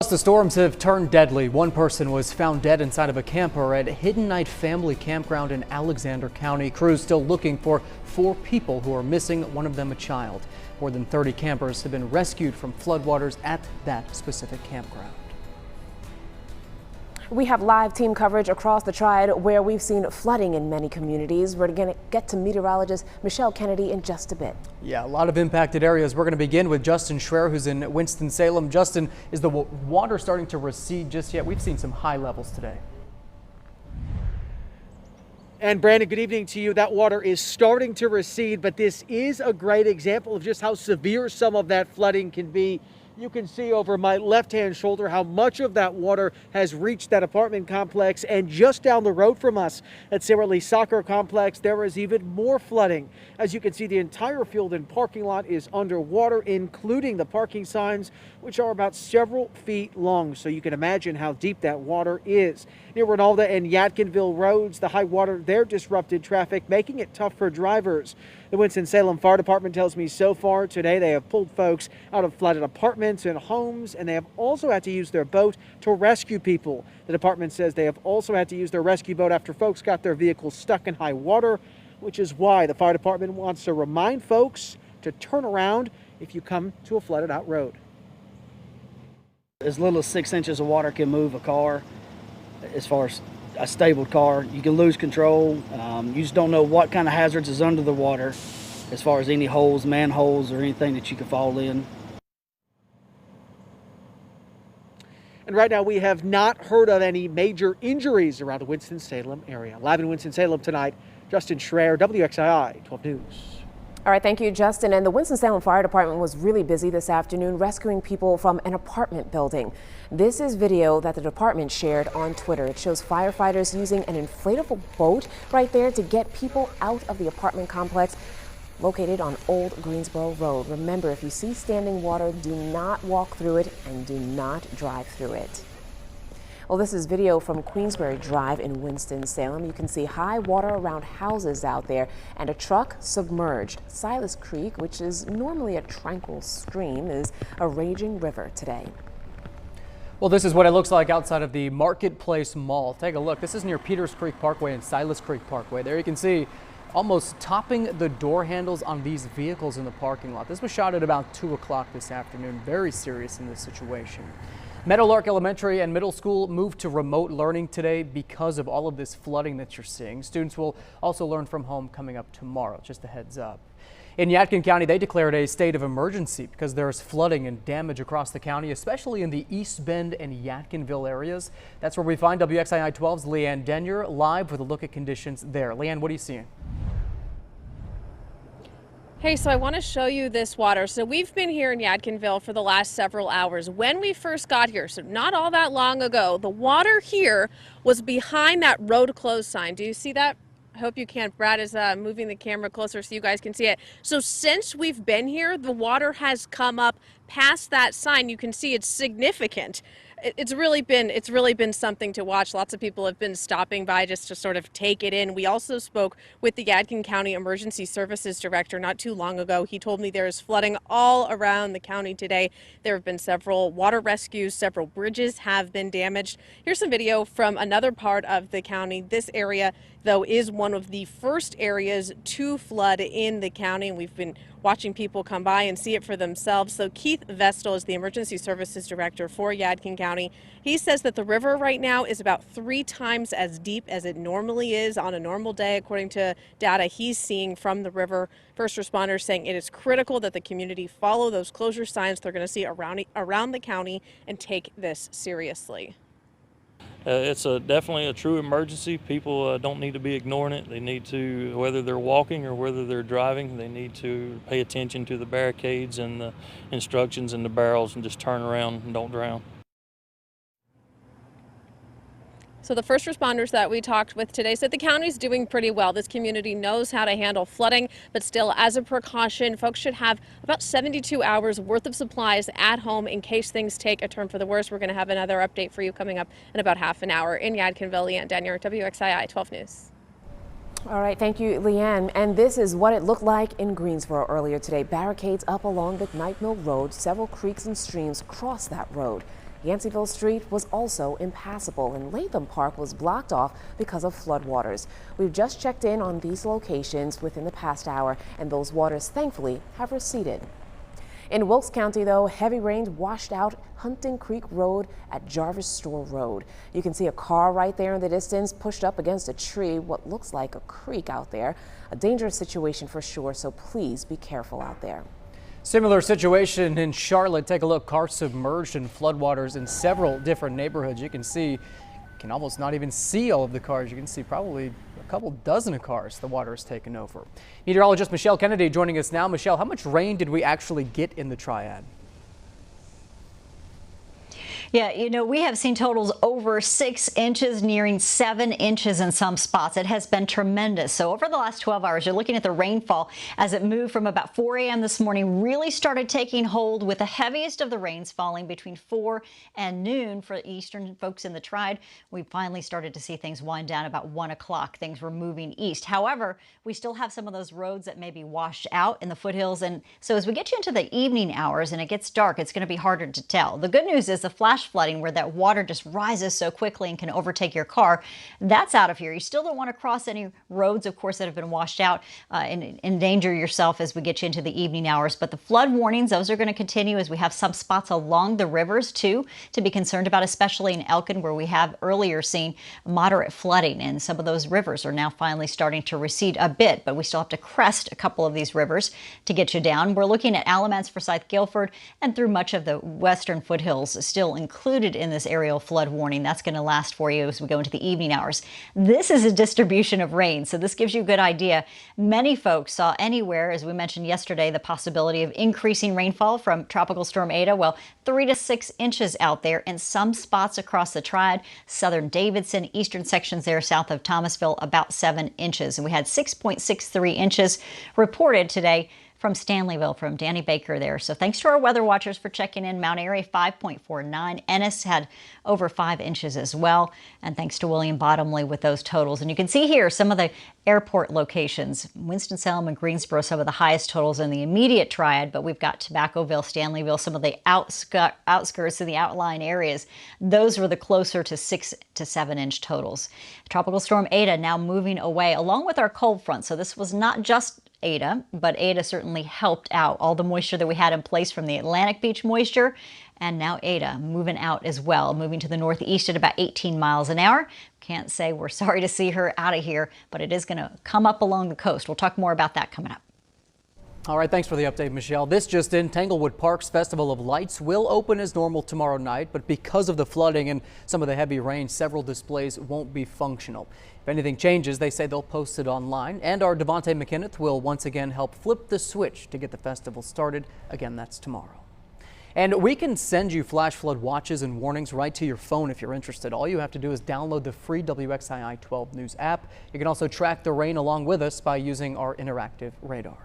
Plus, the storms have turned deadly. One person was found dead inside of a camper at Hidden Night Family Campground in Alexander County. Crews still looking for 4 people who are missing, one of them a child. More than 30 campers have been rescued from floodwaters at that specific campground. We have live team coverage across the Triad where we've seen flooding in many communities. We're going to get to meteorologist Michelle Kennedy in just a bit. Yeah, a lot of impacted areas. We're going to begin with Justin Schreier, who's in Winston-Salem. Justin, is the water starting to recede just yet? We've seen some high levels today. And Brandon, good evening to you. That water is starting to recede, but this is a great example of just how severe some of that flooding can be. You can see over my left-hand shoulder how much of that water has reached that apartment complex, and just down the road from us at Sara Lee Soccer Complex, there is even more flooding. As you can see, the entire field and parking lot is underwater, including the parking signs, which are about several feet long, so you can imagine how deep that water is. Near Ronalda and Yadkinville roads, the high water there disrupted traffic, making it tough for drivers. The Winston-Salem Fire Department tells me so far today they have pulled folks out of flooded apartments and homes, and they have also had to use their boat to rescue people. The department says they have also had to use their rescue boat after folks got their vehicles stuck in high water, which is why the fire department wants to remind folks to turn around if you come to a flooded out road. As little as 6 inches of water can move a car. As far as a stable car, you can lose control. You just don't know what kind of hazards is under the water as far as any holes, manholes, or anything that you could fall in. And right now we have not heard of any major injuries around the Winston-Salem area. Live in Winston-Salem tonight, Justin Schreier, WXII 12 News. All right, thank you, Justin. And the Winston-Salem Fire Department was really busy this afternoon rescuing people from an apartment building. This is video that the department shared on Twitter. It shows firefighters using an inflatable boat right there to get people out of the apartment complex located on Old Greensboro Road. Remember, if you see standing water, do not walk through it and do not drive through it. Well, this is video from Queensberry Drive in Winston-Salem. You can see high water around houses out there and a truck submerged. Silas Creek, which is normally a tranquil stream, is a raging river today. Well, this is what it looks like outside of the Marketplace Mall. Take a look. This is near Peters Creek Parkway and Silas Creek Parkway. There you can see almost topping the door handles on these vehicles in the parking lot. This was shot at about 2 o'clock this afternoon. Very serious in this situation. Meadowlark Elementary and Middle School moved to remote learning today because of all of this flooding that you're seeing. Students will also learn from home coming up tomorrow, just a heads up. In Yadkin County, they declared a state of emergency because there's flooding and damage across the county, especially in the East Bend and Yadkinville areas. That's where we find WXII 12's Leanne Denyer live with a look at conditions there. Leanne, what are you seeing? Hey, so I want to show you this water. So we've been here in Yadkinville for the last several hours. When we first got here, so not all that long ago, the water here was behind that road closed sign. Do you see that? I hope you can. Brad is moving the camera closer so you guys can see it. So since we've been here, the water has come up past that sign. You can see it's significant. It's really been something to watch. Lots of people have been stopping by just to sort of take it in. We also spoke with the Yadkin County Emergency Services Director not too long ago. He told me there is flooding all around the county today. There have been several water rescues, several bridges have been damaged. Here's some video from another part of the county. This area, though, is one of the first areas to flood in the county, and we've been watching people come by and see it for themselves. So Keith Vestal is the Emergency Services Director for Yadkin County. He says that the river right now is about 3 times as deep as it normally is on a normal day, according to data he's seeing from the river. First responders saying it is critical that the community follow those closure signs they're going to see around the county and take this seriously. It's definitely a true emergency. People don't need to be ignoring it. They need to, whether they're walking or whether they're driving, they need to pay attention to the barricades and the instructions in the barrels and just turn around and don't drown. So the first responders that we talked with today said the county's doing pretty well. This community knows how to handle flooding, but still, as a precaution, folks should have about 72 hours worth of supplies at home in case things take a turn for the worse. We're going to have another update for you coming up in about half an hour. In Yadkinville, Leanne Denyer, WXII 12 News. All right, thank you, Leanne. And this is what it looked like in Greensboro earlier today. Barricades up along the Knight Mill Road. Several creeks and streams cross that road. Yanceyville Street was also impassable, and Latham Park was blocked off because of floodwaters. We've just checked in on these locations within the past hour, and those waters thankfully have receded. In Wilkes County, though, heavy rains washed out Hunting Creek Road at Jarvis Store Road. You can see a car right there in the distance pushed up against a tree, what looks like a creek out there. A dangerous situation for sure, so please be careful out there. Similar situation in Charlotte. Take a look. Cars submerged in floodwaters in several different neighborhoods. You can see, you can almost not even see all of the cars. You can see probably a couple dozen of cars the water has taken over. Meteorologist Michelle Kennedy joining us now. Michelle, how much rain did we actually get in the Triad? Yeah, you know, we have seen totals over 6 inches, nearing 7 inches in some spots. It has been tremendous. So over the last 12 hours, you're looking at the rainfall as it moved from about 4 a.m. this morning, really started taking hold, with the heaviest of the rains falling between 4 and noon for eastern folks in the Triad. We finally started to see things wind down about 1 o'clock. Things were moving east. However, we still have some of those roads that may be washed out in the foothills. And so as we get you into the evening hours and it gets dark, it's going to be harder to tell. The good news is the flash flooding, where that water just rises so quickly and can overtake your car, that's out of here. You still don't want to cross any roads, of course, that have been washed out and endanger yourself as we get you into the evening hours. But the flood warnings, those are going to continue, as we have some spots along the rivers too to be concerned about, especially in Elkin, where we have earlier seen moderate flooding, and some of those rivers are now finally starting to recede a bit, but we still have to crest a couple of these rivers to get you down. We're looking at Alamance, Forsyth, Guilford, and through much of the western foothills still included in this aerial flood warning. That's going to last for you as we go into the evening hours. This is a distribution of rain, so this gives you a good idea. Many folks saw anywhere, as we mentioned yesterday, the possibility of increasing rainfall from Tropical Storm Eta. Well, 3 to 6 inches out there in some spots across the Triad, southern Davidson, eastern sections there south of Thomasville, about 7 inches. And we had 6.63 inches reported today from Stanleyville, from Danny Baker there. So thanks to our weather watchers for checking in. Mount Airy, 5.49. Ennis had over 5 inches as well. And thanks to William Bottomley with those totals. And you can see here some of the airport locations. Winston-Salem and Greensboro, some of the highest totals in the immediate Triad, but we've got Tobaccoville, Stanleyville, some of the outskirts and the outlying areas. Those were the closer to 6 to 7 inch totals. Tropical Storm Eta now moving away along with our cold front. So this was not just Eta, but Eta certainly helped out. All the moisture that we had in place from the Atlantic Beach moisture, and now Eta moving out as well, moving to the northeast at about 18 miles an hour. Can't say we're sorry to see her out of here, but it is going to come up along the coast. We'll talk more about that coming up. All right, thanks for the update, Michelle. This just in, Tanglewood Park's Festival of Lights will open as normal tomorrow night, but because of the flooding and some of the heavy rain, several displays won't be functional. If anything changes, they say they'll post it online, and our Devontae McKinneth will once again help flip the switch to get the festival started. Again, that's tomorrow. And we can send you flash flood watches and warnings right to your phone if you're interested. All you have to do is download the free WXII 12 News app. You can also track the rain along with us by using our interactive radar.